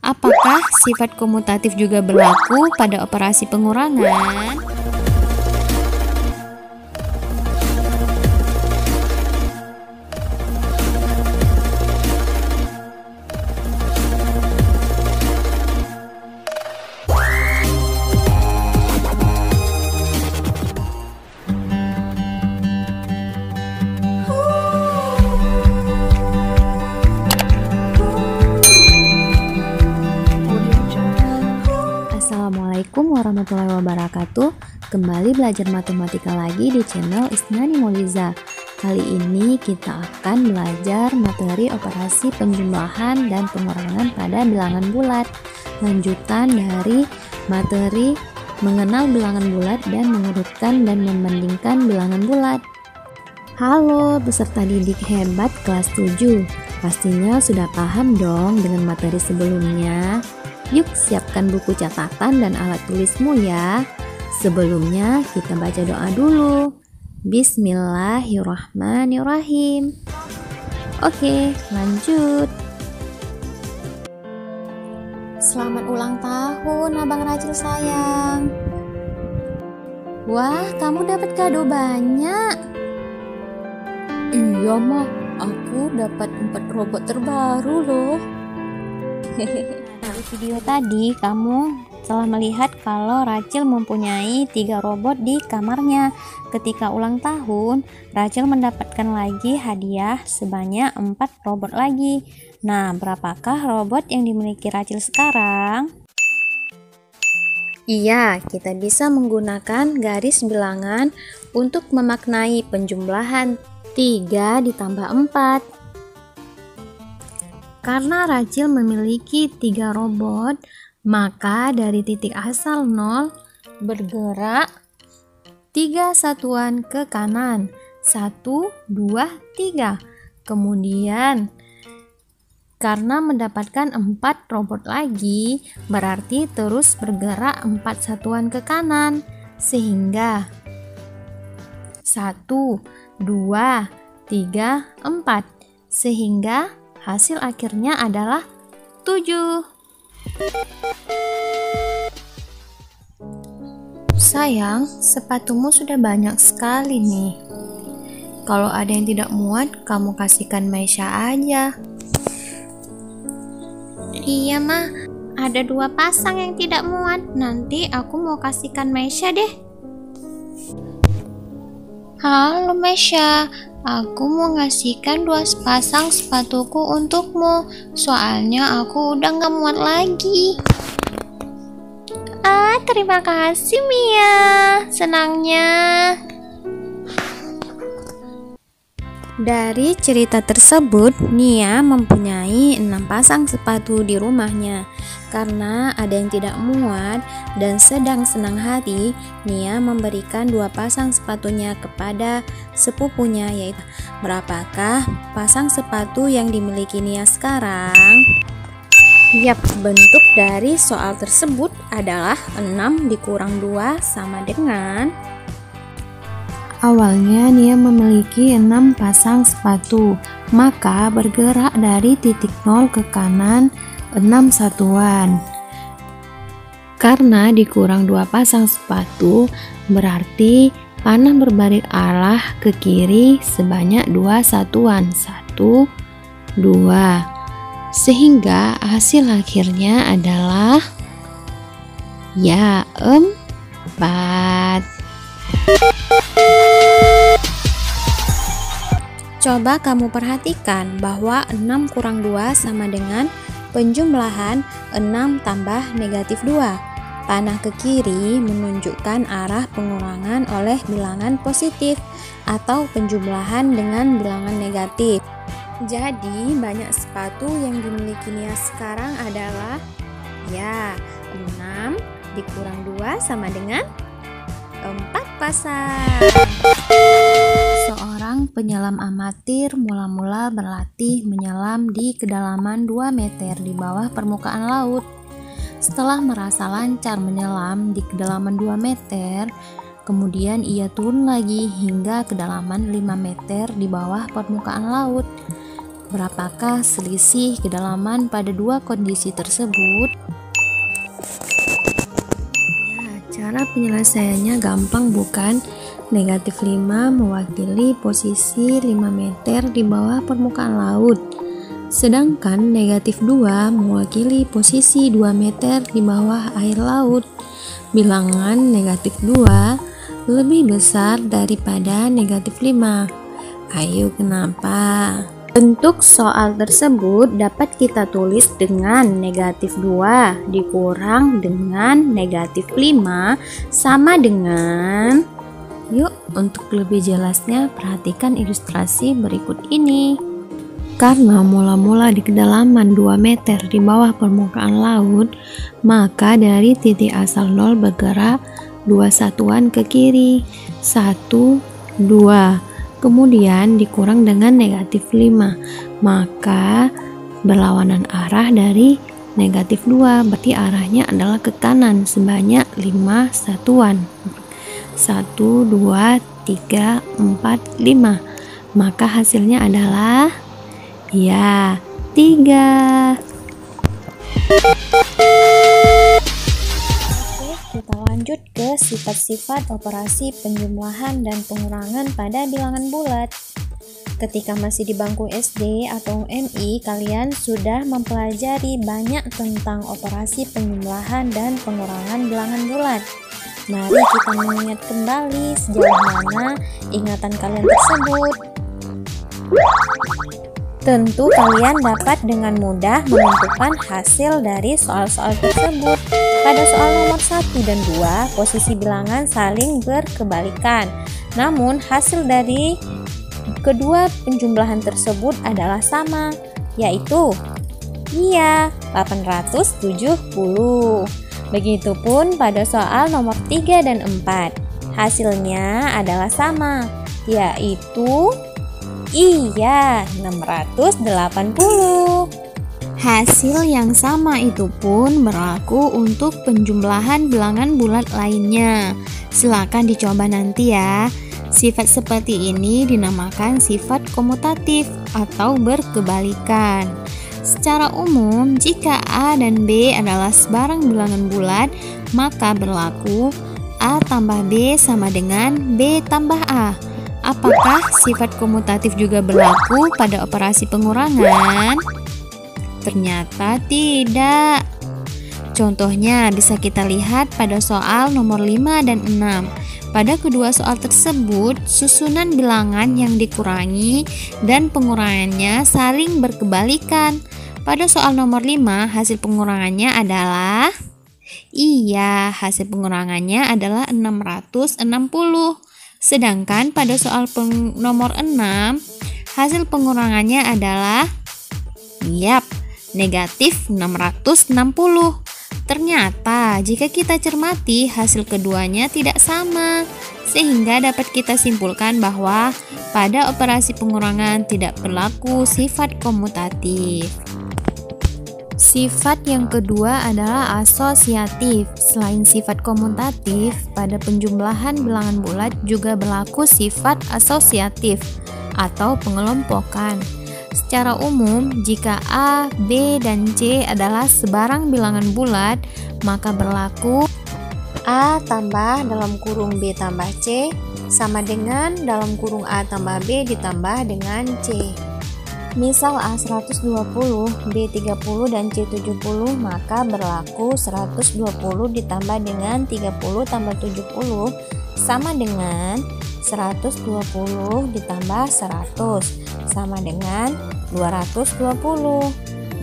Apakah sifat komutatif juga berlaku pada operasi pengurangan? Assalamualaikum warahmatullahi wabarakatuh. Kembali belajar matematika lagi di channel Isnani Moliza. Kali ini kita akan belajar materi operasi penjumlahan dan pengurangan pada bilangan bulat. Lanjutan dari materi mengenal bilangan bulat dan mengurutkan dan membandingkan bilangan bulat. Halo peserta didik hebat kelas 7. Pastinya sudah paham dong dengan materi sebelumnya. Yuk siapkan buku catatan dan alat tulismu ya. Sebelumnya kita baca doa dulu. Bismillahirrahmanirrahim. Oke, lanjut. Selamat ulang tahun Abang Rachel sayang. Wah, kamu dapat kado banyak. Iya mah, aku dapat 4 robot terbaru loh. Di video tadi kamu telah melihat kalau Rachel mempunyai 3 robot di kamarnya. Ketika ulang tahun, Rachel mendapatkan lagi hadiah sebanyak 4 robot lagi. Nah, berapakah robot yang dimiliki Rachel sekarang? Iya, kita bisa menggunakan garis bilangan untuk memaknai penjumlahan 3 ditambah 4. Karena Rachel memiliki 3 robot, maka dari titik asal 0 bergerak 3 satuan ke kanan. 1, 2, 3. Kemudian karena mendapatkan 4 robot lagi, berarti terus bergerak 4 satuan ke kanan. Sehingga 1, 2, 3, 4. Sehingga hasil akhirnya adalah 7. Sayang, sepatumu sudah banyak sekali nih. Kalau ada yang tidak muat, kamu kasihkan Maisha aja. Iya mah, ada 2 pasang yang tidak muat. Nanti aku mau kasihkan Maisha deh. Halo Maisha, aku mau ngasihkan 2 pasang sepatuku untukmu. Soalnya aku udah gak muat lagi. Terima kasih Mia, senangnya. Dari cerita tersebut, Nia mempunyai 6 pasang sepatu di rumahnya. Karena ada yang tidak muat dan sedang senang hati, Nia memberikan 2 pasang sepatunya kepada sepupunya, yaitu berapakah pasang sepatu yang dimiliki Nia sekarang? Yap, bentuk dari soal tersebut adalah 6 dikurang 2 sama dengan. Awalnya Nia memiliki 6 pasang sepatu, maka bergerak dari titik 0 ke kanan 6 satuan. Karena dikurang 2 pasang sepatu, berarti panah berbalik arah ke kiri sebanyak 2 satuan. 1, 2. Sehingga hasil akhirnya adalah ya 4. Coba kamu perhatikan bahwa 6 kurang 2 sama dengan penjumlahan 6 tambah negatif 2. Panah ke kiri menunjukkan arah pengurangan oleh bilangan positif atau penjumlahan dengan bilangan negatif. Jadi banyak sepatu yang dimiliki Nia sekarang adalah ya 6 dikurang 2 sama dengan 4 pasang. Seorang penyelam amatir mula-mula berlatih menyelam di kedalaman 2 meter di bawah permukaan laut. Setelah merasa lancar menyelam di kedalaman 2 meter, kemudian ia turun lagi hingga kedalaman 5 meter di bawah permukaan laut. Berapakah selisih kedalaman pada dua kondisi tersebut? Ya, cara penyelesaiannya gampang bukan? Negatif 5 mewakili posisi 5 meter di bawah permukaan laut. Sedangkan negatif 2 mewakili posisi 2 meter di bawah air laut. Bilangan negatif 2 lebih besar daripada negatif 5. Ayo, kenapa? Bentuk soal tersebut dapat kita tulis dengan negatif 2 dikurang dengan negatif 5 sama dengan, yuk untuk lebih jelasnya perhatikan ilustrasi berikut ini. Karena mula-mula di kedalaman 2 meter di bawah permukaan laut, maka dari titik asal 0 bergerak 2 satuan ke kiri, 1, 2. Kemudian dikurang dengan negatif 5, maka berlawanan arah dari negatif 2, berarti arahnya adalah ke kanan sebanyak 5 satuan. 1, 2, 3, 4, 5. Maka hasilnya adalah, ya, 3. Kita lanjut ke sifat-sifat operasi penjumlahan dan pengurangan pada bilangan bulat. Ketika masih di bangku SD atau MI, kalian sudah mempelajari banyak tentang operasi penjumlahan dan pengurangan bilangan bulat. Mari kita mengingat kembali sejauh mana ingatan kalian tersebut. Tentu kalian dapat dengan mudah menentukan hasil dari soal-soal tersebut. Pada soal nomor 1 dan 2, posisi bilangan saling berkebalikan. Namun hasil dari kedua penjumlahan tersebut adalah sama, yaitu 870. Begitupun pada soal nomor 3 dan 4. Hasilnya adalah sama, yaitu 680. Hasil yang sama itu pun berlaku untuk penjumlahan bilangan bulat lainnya. Silakan dicoba nanti ya. Sifat seperti ini dinamakan sifat komutatif atau berkebalikan. Secara umum, jika A dan B adalah sebarang bilangan bulat, maka berlaku A tambah B sama dengan B tambah A. Apakah sifat komutatif juga berlaku pada operasi pengurangan? Ternyata tidak. Contohnya bisa kita lihat pada soal nomor 5 dan 6. Pada kedua soal tersebut, susunan bilangan yang dikurangi dan pengurangannya saling berkebalikan. Pada soal nomor 5, hasil pengurangannya adalah, hasil pengurangannya adalah 660. Sedangkan pada soal nomor 6, hasil pengurangannya adalah negatif 660. Ternyata jika kita cermati hasil keduanya tidak sama, sehingga dapat kita simpulkan bahwa pada operasi pengurangan tidak berlaku sifat komutatif. Sifat yang kedua adalah asosiatif. Selain sifat komutatif, pada penjumlahan bilangan bulat juga berlaku sifat asosiatif atau pengelompokan. Secara umum, jika A, B, dan C adalah sebarang bilangan bulat, maka berlaku A tambah dalam kurung B tambah C sama dengan dalam kurung A tambah B ditambah dengan C. Misal A 120, B 30, dan C 70, maka berlaku 120 ditambah dengan 30 tambah 70 sama dengan 120 ditambah 100 sama dengan 220,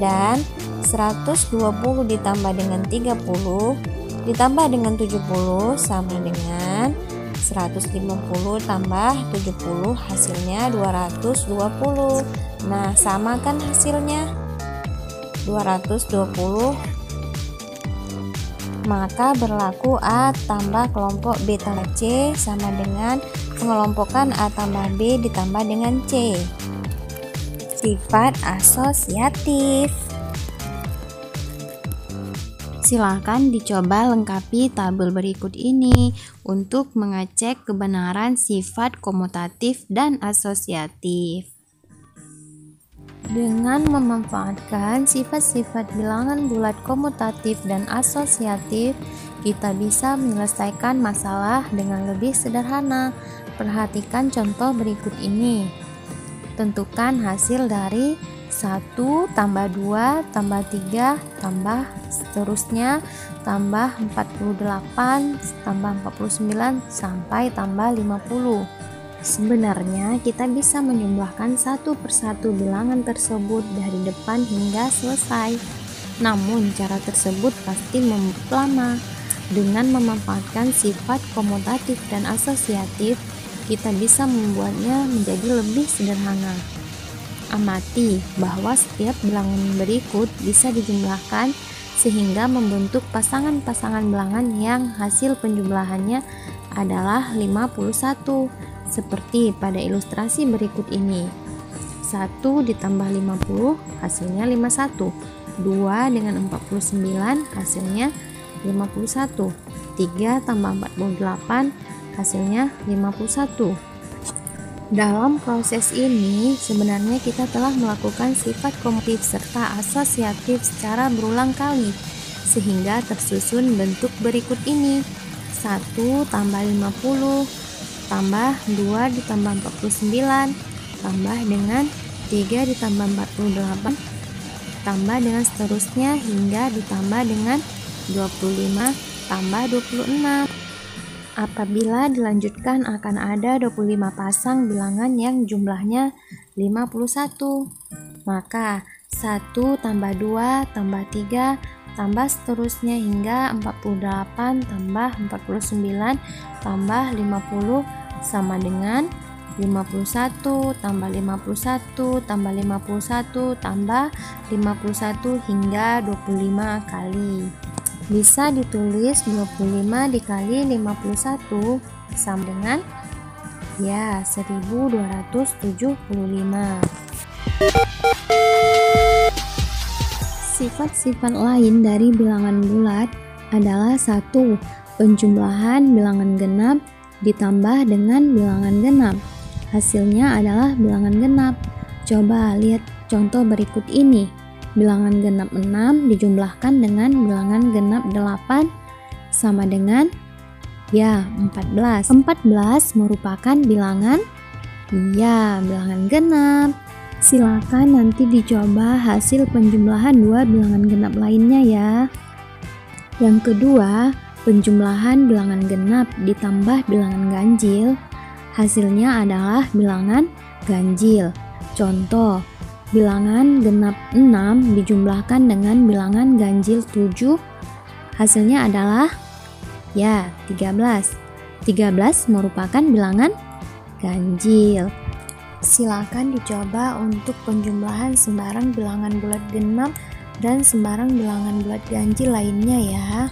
dan 120 ditambah dengan 30 ditambah dengan 70 sama dengan 150 tambah 70, hasilnya 220. Nah, sama kan hasilnya 220. Maka berlaku A tambah kelompok B tambah C sama dengan pengelompokan A tambah B ditambah dengan C. Sifat asosiatif. Silakan dicoba lengkapi tabel berikut ini untuk mengecek kebenaran sifat komutatif dan asosiatif. Dengan memanfaatkan sifat-sifat bilangan bulat komutatif dan asosiatif, kita bisa menyelesaikan masalah dengan lebih sederhana. Perhatikan contoh berikut ini. Tentukan hasil dari 1 tambah 2 tambah 3 tambah seterusnya tambah 48 tambah 49 sampai tambah 50. Sebenarnya kita bisa menjumlahkan satu persatu bilangan tersebut dari depan hingga selesai. Namun cara tersebut pasti membutuhkan lama. Dengan memanfaatkan sifat komutatif dan asosiatif, kita bisa membuatnya menjadi lebih sederhana. Amati bahwa setiap bilangan berikut bisa dijumlahkan sehingga membentuk pasangan-pasangan bilangan yang hasil penjumlahannya adalah 51. Seperti pada ilustrasi berikut ini. 1 ditambah 50 hasilnya 51. 2 dengan 49 hasilnya 51. 3 tambah 48 hasilnya 51. Dalam proses ini sebenarnya kita telah melakukan sifat komutatif serta asosiatif secara berulang kali sehingga tersusun bentuk berikut ini. 1 tambah 50 tambah 2 ditambah 49 tambah dengan 3 ditambah 48 tambah dengan seterusnya hingga ditambah dengan 25 tambah 26. Apabila dilanjutkan akan ada 25 pasang bilangan yang jumlahnya 51. Maka 1 tambah 2 tambah 3 tambah seterusnya hingga 48 tambah 49 tambah 50 sama dengan 51 tambah 51 tambah 51 tambah 51 hingga 25 kali. Bisa ditulis 25 dikali 51 sama dengan 1275. Sifat-sifat lain dari bilangan bulat adalah 1. Penjumlahan bilangan genap ditambah dengan bilangan genap. Hasilnya adalah bilangan genap. Coba lihat contoh berikut ini. Bilangan genap 6 dijumlahkan dengan bilangan genap 8 sama dengan 14. 14 merupakan bilangan bilangan genap. Silakan nanti dicoba hasil penjumlahan dua bilangan genap lainnya ya. Yang kedua, penjumlahan bilangan genap ditambah bilangan ganjil. Hasilnya adalah bilangan ganjil. Contoh, bilangan genap 6 dijumlahkan dengan bilangan ganjil 7. Hasilnya adalah 13. 13 merupakan bilangan ganjil. Silakan dicoba untuk penjumlahan sembarang bilangan bulat genap dan sembarang bilangan bulat ganjil lainnya ya.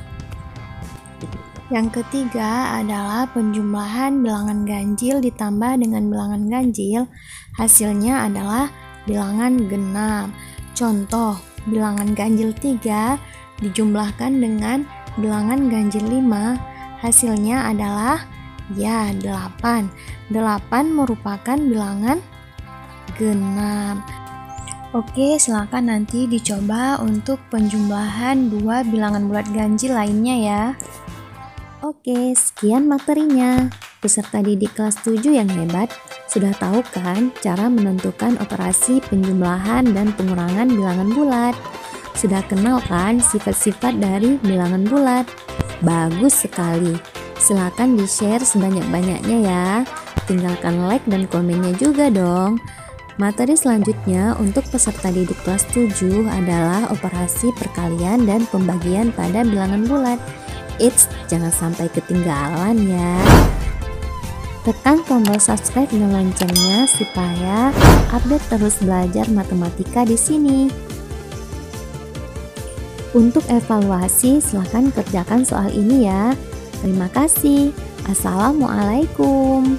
Yang ketiga adalah penjumlahan bilangan ganjil ditambah dengan bilangan ganjil. Hasilnya adalah bilangan genap. Contoh, bilangan ganjil 3 dijumlahkan dengan bilangan ganjil 5. Hasilnya adalah 8. 8 merupakan bilangan genap. Oke, silakan nanti dicoba untuk penjumlahan dua bilangan bulat ganjil lainnya ya. Oke, sekian materinya. Peserta didik kelas 7 yang hebat, sudah tahu kan cara menentukan operasi penjumlahan dan pengurangan bilangan bulat? Sudah kenal kan sifat-sifat dari bilangan bulat? Bagus sekali. Silakan di-share sebanyak-banyaknya ya. Tinggalkan like dan komennya juga dong. Materi selanjutnya untuk peserta didik kelas 7 adalah operasi perkalian dan pembagian pada bilangan bulat. Eits, jangan sampai ketinggalan ya. Tekan tombol subscribe dan loncengnya supaya update terus belajar matematika di sini. Untuk evaluasi, silahkan kerjakan soal ini ya. Terima kasih. Assalamualaikum.